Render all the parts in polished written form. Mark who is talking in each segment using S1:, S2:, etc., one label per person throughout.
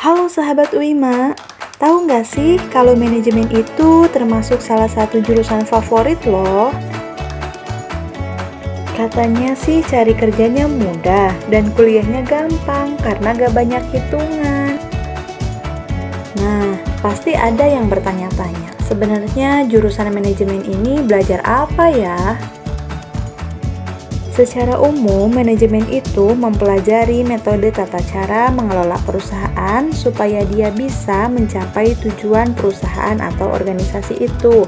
S1: Halo sahabat Uima, tahu nggak sih kalau manajemen itu termasuk salah satu jurusan favorit loh? Katanya sih cari kerjanya mudah dan kuliahnya gampang karena gak banyak hitungan. Nah, pasti ada yang bertanya-tanya, sebenarnya jurusan manajemen ini belajar apa ya? Secara umum, manajemen itu mempelajari metode tata cara mengelola perusahaan supaya dia bisa mencapai tujuan perusahaan atau organisasi itu.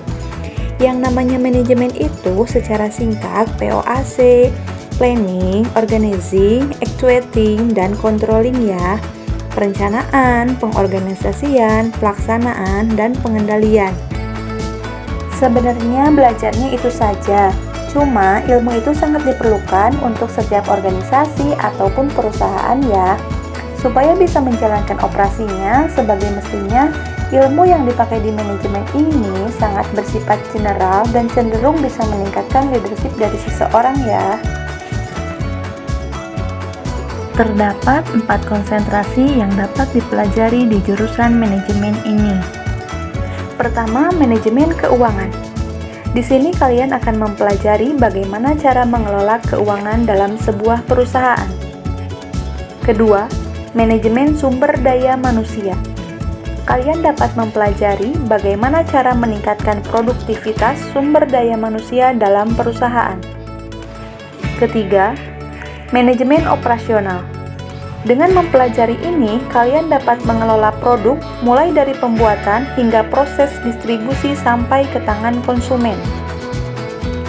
S1: Yang namanya manajemen itu secara singkat POAC, planning, organizing, actuating, dan controlling ya. Perencanaan, pengorganisasian, pelaksanaan, dan pengendalian. Sebenarnya belajarnya itu saja. Cuma ilmu itu sangat diperlukan untuk setiap organisasi ataupun perusahaan ya. Supaya bisa menjalankan operasinya sebagai mestinya, ilmu yang dipakai di manajemen ini sangat bersifat general dan cenderung bisa meningkatkan leadership dari seseorang ya. Terdapat 4 konsentrasi yang dapat dipelajari di jurusan manajemen ini. Pertama, manajemen keuangan. Di sini kalian akan mempelajari bagaimana cara mengelola keuangan dalam sebuah perusahaan. Kedua, manajemen sumber daya manusia. Kalian dapat mempelajari bagaimana cara meningkatkan produktivitas sumber daya manusia dalam perusahaan. Ketiga, manajemen operasional. Dengan mempelajari ini, kalian dapat mengelola produk mulai dari pembuatan hingga proses distribusi sampai ke tangan konsumen.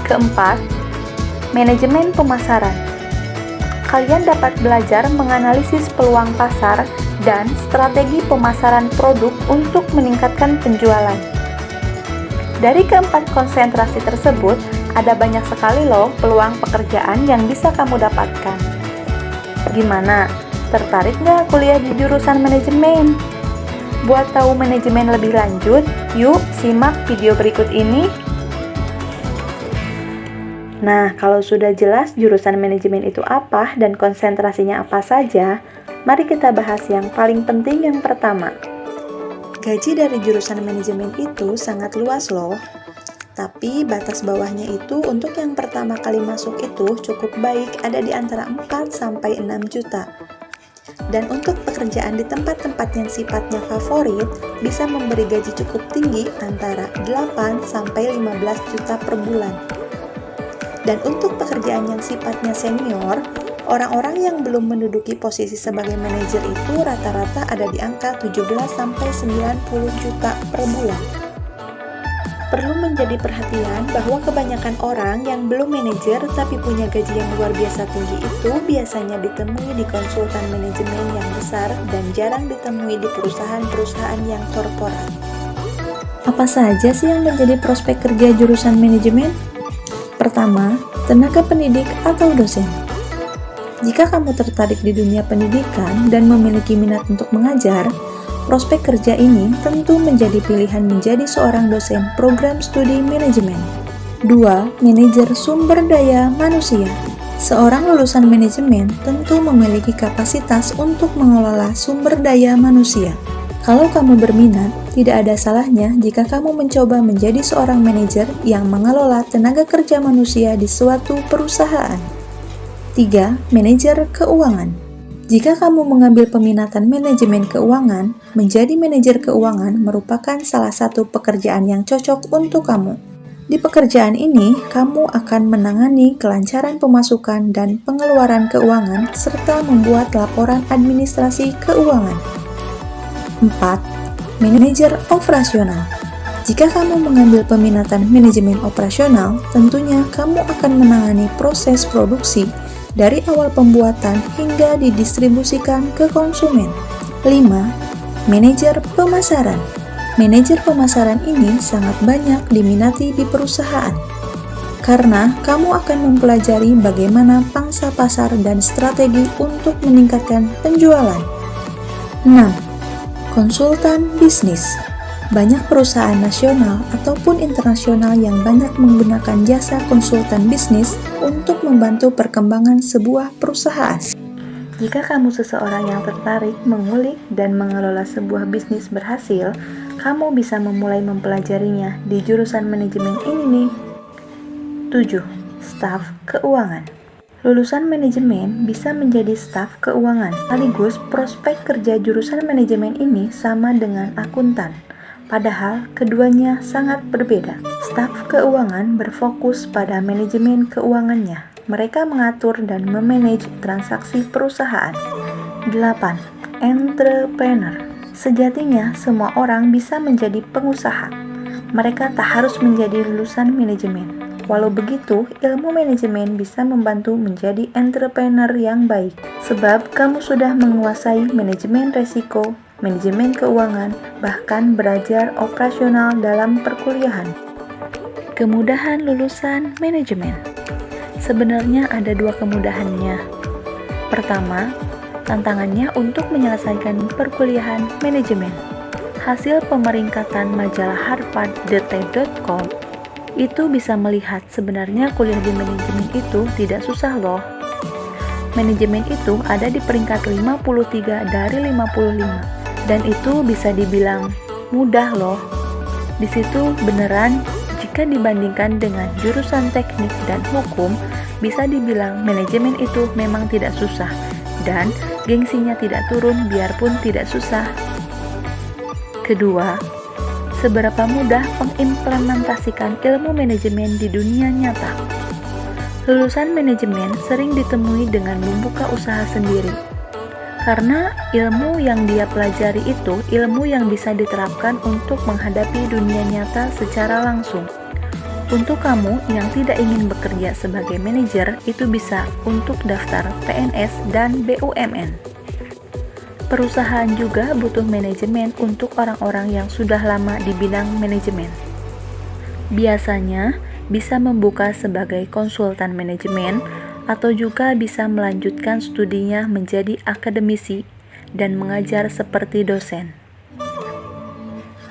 S1: Keempat, manajemen pemasaran. Kalian dapat belajar menganalisis peluang pasar dan strategi pemasaran produk untuk meningkatkan penjualan. Dari keempat konsentrasi tersebut, ada banyak sekali loh peluang pekerjaan yang bisa kamu dapatkan. Gimana? Tertarik nggak kuliah di jurusan manajemen? Buat tahu manajemen lebih lanjut, yuk simak video berikut ini. Nah, kalau sudah jelas jurusan manajemen itu apa dan konsentrasinya apa saja, mari kita bahas yang paling penting yang pertama. Gaji dari jurusan manajemen itu sangat luas loh. Tapi batas bawahnya itu untuk yang pertama kali masuk itu cukup baik, ada di antara 4 sampai 6 juta. Dan untuk pekerjaan di tempat-tempat yang sifatnya favorit bisa memberi gaji cukup tinggi antara 8 sampai 15 juta per bulan. Dan untuk pekerjaan yang sifatnya senior, orang-orang yang belum menduduki posisi sebagai manajer itu rata-rata ada di angka 17 sampai 90 juta per bulan. Perlu menjadi perhatian bahwa kebanyakan orang yang belum manajer tapi punya gaji yang luar biasa tinggi itu biasanya ditemui di konsultan manajemen yang besar dan jarang ditemui di perusahaan-perusahaan yang korporat. Apa saja sih yang menjadi prospek kerja jurusan manajemen? Pertama, tenaga pendidik atau dosen. Jika kamu tertarik di dunia pendidikan dan memiliki minat untuk mengajar, prospek kerja ini tentu menjadi pilihan menjadi seorang dosen program studi manajemen. 2. Manajer sumber daya manusia. Seorang lulusan manajemen tentu memiliki kapasitas untuk mengelola sumber daya manusia. Kalau kamu berminat, tidak ada salahnya jika kamu mencoba menjadi seorang manajer yang mengelola tenaga kerja manusia di suatu perusahaan. 3. Manajer keuangan. Jika kamu mengambil peminatan manajemen keuangan, menjadi manajer keuangan merupakan salah satu pekerjaan yang cocok untuk kamu. Di pekerjaan ini, kamu akan menangani kelancaran pemasukan dan pengeluaran keuangan serta membuat laporan administrasi keuangan. 4. Manajer operasional. Jika kamu mengambil peminatan manajemen operasional, tentunya kamu akan menangani proses produksi dari awal pembuatan hingga didistribusikan ke konsumen. 5. Manajer pemasaran. Manajer pemasaran ini sangat banyak diminati di perusahaan, karena kamu akan mempelajari bagaimana pangsa pasar dan strategi untuk meningkatkan penjualan. 6. Konsultan bisnis. Banyak perusahaan nasional ataupun internasional yang banyak menggunakan jasa konsultan bisnis untuk membantu perkembangan sebuah perusahaan. Jika kamu seseorang yang tertarik mengulik dan mengelola sebuah bisnis berhasil, kamu bisa memulai mempelajarinya di jurusan manajemen ini nih. 7. Staf keuangan. Lulusan manajemen bisa menjadi staf keuangan. Sekaligus prospek kerja jurusan manajemen ini sama dengan akuntan. Padahal keduanya sangat berbeda. Staf keuangan berfokus pada manajemen keuangannya. Mereka mengatur dan memanage transaksi perusahaan. 8. Entrepreneur. Sejatinya semua orang bisa menjadi pengusaha. Mereka tak harus menjadi lulusan manajemen. Walau begitu, ilmu manajemen bisa membantu menjadi entrepreneur yang baik. Sebab kamu sudah menguasai manajemen resiko, manajemen keuangan, bahkan belajar operasional dalam perkuliahan. Kemudahan lulusan manajemen. Sebenarnya ada dua kemudahannya. Pertama, tantangannya untuk menyelesaikan perkuliahan manajemen. Hasil pemeringkatan majalah harvard.com itu bisa melihat sebenarnya kuliah di manajemen itu tidak susah loh. Manajemen itu ada di peringkat 53 dari 55 dan itu bisa dibilang mudah loh. Di situ beneran jika dibandingkan dengan jurusan teknik dan hukum, bisa dibilang manajemen itu memang tidak susah dan gengsinya tidak turun biarpun tidak susah. Kedua, seberapa mudah mengimplementasikan ilmu manajemen di dunia nyata. Lulusan manajemen sering ditemui dengan membuka usaha sendiri. Karena ilmu yang dia pelajari itu ilmu yang bisa diterapkan untuk menghadapi dunia nyata secara langsung. Untuk kamu yang tidak ingin bekerja sebagai manajer, itu bisa untuk daftar PNS dan BUMN. Perusahaan juga butuh manajemen untuk orang-orang yang sudah lama di bidang manajemen. Biasanya bisa membuka sebagai konsultan manajemen atau juga bisa melanjutkan studinya menjadi akademisi dan mengajar seperti dosen.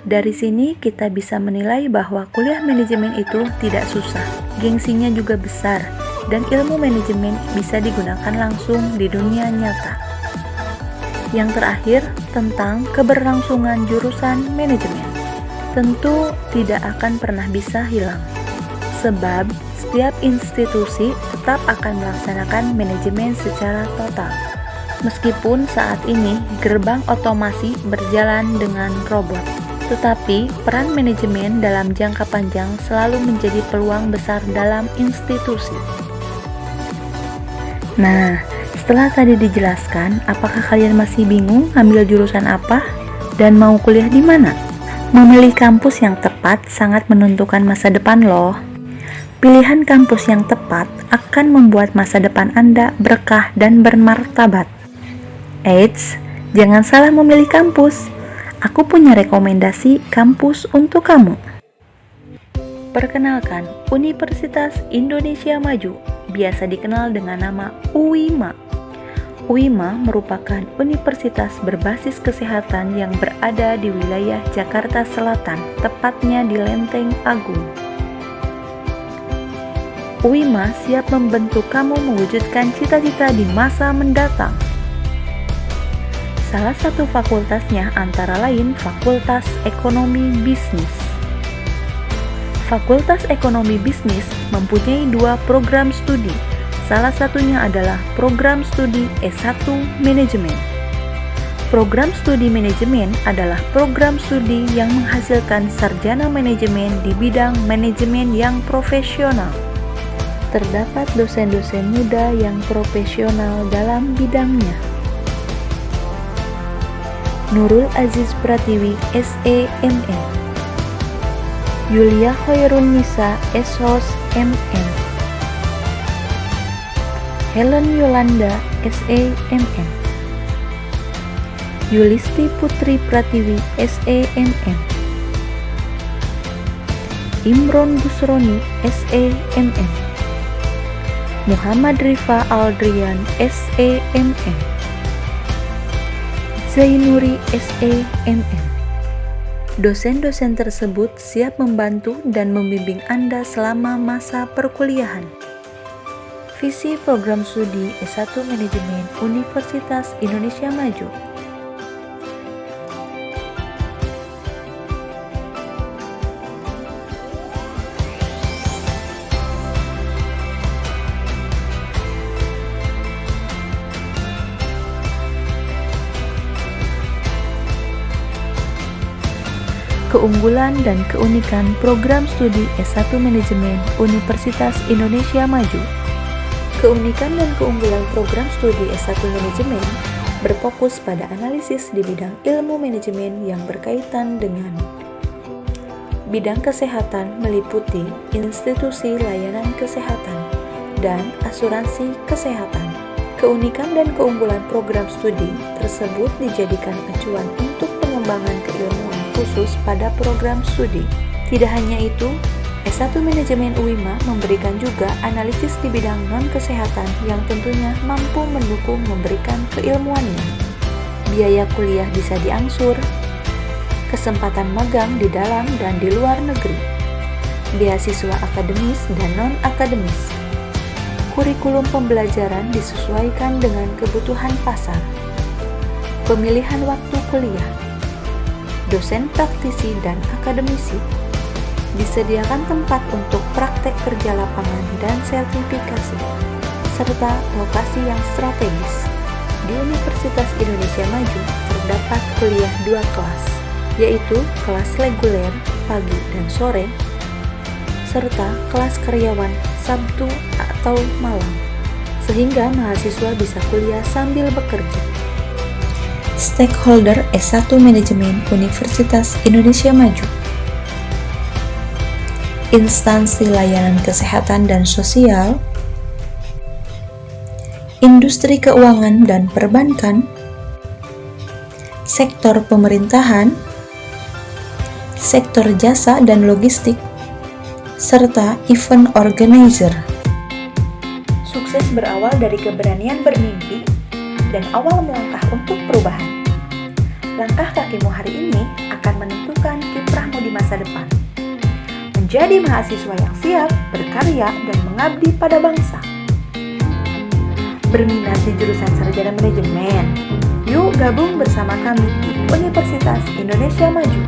S1: Dari sini kita bisa menilai bahwa kuliah manajemen itu tidak susah, gengsinya juga besar, dan ilmu manajemen bisa digunakan langsung di dunia nyata. Yang terakhir, tentang keberlangsungan jurusan manajemen. Tentu tidak akan pernah bisa hilang, sebab setiap institusi tetap akan melaksanakan manajemen secara total. Meskipun saat ini gerbang otomasi berjalan dengan robot, tetapi peran manajemen dalam jangka panjang selalu menjadi peluang besar dalam institusi. Nah, setelah tadi dijelaskan, apakah kalian masih bingung ambil jurusan apa dan mau kuliah di mana? Memilih kampus yang tepat sangat menentukan masa depan loh. Pilihan kampus yang tepat akan membuat masa depan Anda berkah dan bermartabat. Eits, jangan salah memilih kampus. Aku punya rekomendasi kampus untuk kamu. Perkenalkan, Universitas Indonesia Maju, biasa dikenal dengan nama UIMA. UIMA merupakan universitas berbasis kesehatan yang berada di wilayah Jakarta Selatan, tepatnya di Lenteng Agung. UIMA siap membentuk kamu mewujudkan cita-cita di masa mendatang. Salah satu fakultasnya antara lain Fakultas Ekonomi Bisnis. Fakultas Ekonomi Bisnis mempunyai 2 program studi. Salah satunya adalah program studi S1 Manajemen. Program studi manajemen adalah program studi yang menghasilkan sarjana manajemen di bidang manajemen yang profesional. Terdapat dosen-dosen muda yang profesional dalam bidangnya. Nurul Aziz Pratiwi, SEMM. Yulia Khairun Nisa, SHOS, MM. Helen Yolanda, SEMM. Yulisti Putri Pratiwi, SEMM. Imron Busroni, SEMM. Muhammad Rifa Aldrian, SEMM. Zainuri, SEMM. Dosen-dosen tersebut siap membantu dan membimbing Anda selama masa perkuliahan. Visi program studi S1 Manajemen Universitas Indonesia Maju. Keunggulan dan keunikan program studi S1 Manajemen Universitas Indonesia Maju. Keunikan dan keunggulan program studi S1 Manajemen berfokus pada analisis di bidang ilmu manajemen yang berkaitan dengan bidang kesehatan meliputi institusi layanan kesehatan dan asuransi kesehatan. Keunikan dan keunggulan program studi tersebut dijadikan acuan untuk pengembangan keilmuan khusus pada program studi. Tidak hanya itu, S1 Manajemen UIMA memberikan juga analisis di bidang non-kesehatan yang tentunya mampu mendukung memberikan keilmuannya. Biaya kuliah bisa diangsur, kesempatan magang di dalam dan di luar negeri, beasiswa akademis dan non-akademis. Kurikulum pembelajaran disesuaikan dengan kebutuhan pasar. Pemilihan waktu kuliah, dosen praktisi dan akademisi. Disediakan tempat untuk praktek kerja lapangan dan sertifikasi, serta lokasi yang strategis. Di Universitas Indonesia Maju terdapat kuliah 2 kelas, yaitu kelas reguler pagi dan sore, serta kelas karyawan Sabtu atau malam, sehingga mahasiswa bisa kuliah sambil bekerja. Stakeholder S1 Manajemen Universitas Indonesia Maju. Instansi layanan kesehatan dan sosial, industri keuangan dan perbankan, sektor pemerintahan, sektor jasa dan logistik, serta event organizer. Sukses berawal dari keberanian bermimpi dan awal melangkah untuk perubahan. Langkah kakimu hari ini akan menentukan kiprahmu di masa depan. Menjadi mahasiswa yang siap, berkarya, dan mengabdi pada bangsa. Berminat di jurusan Sarjana Manajemen? Yuk gabung bersama kami di Universitas Indonesia Maju.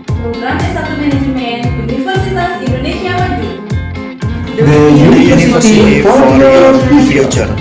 S2: Program S1 Manajemen Universitas Indonesia Maju.
S3: The University for Your Future.